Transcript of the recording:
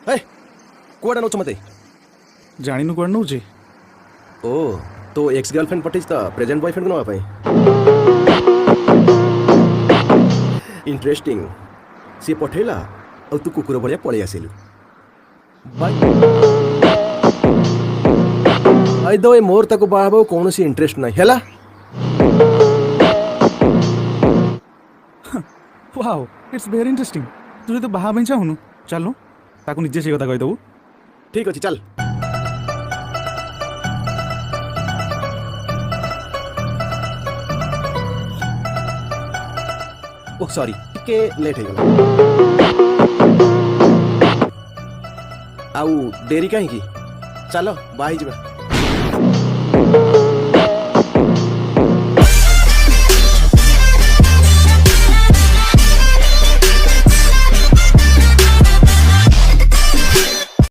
ए कुआडा नौछ मते जानिनु कुआडे नौचे ओ तो ex girlfriend पठिस त प्रेजेंट बॉयफ्रेंड को नवा पाए इंटरेस्टिंग सी पठेला और तू कुकुर भलिया पळै आसिलु बाय आई दो ए मोर ताको बाहाबो कोनोसी इंटरेस्ट नाही हैला वाओ इट्स वेरी इंटरेस्टिंग तुझे तो बाहा बेंचा हुनु चलो ताकू निजे से कथा कहि दबु ठीक अछि चल ओ सॉरी के लेट हो आउ डेरी कहीं की चलो बाही जबा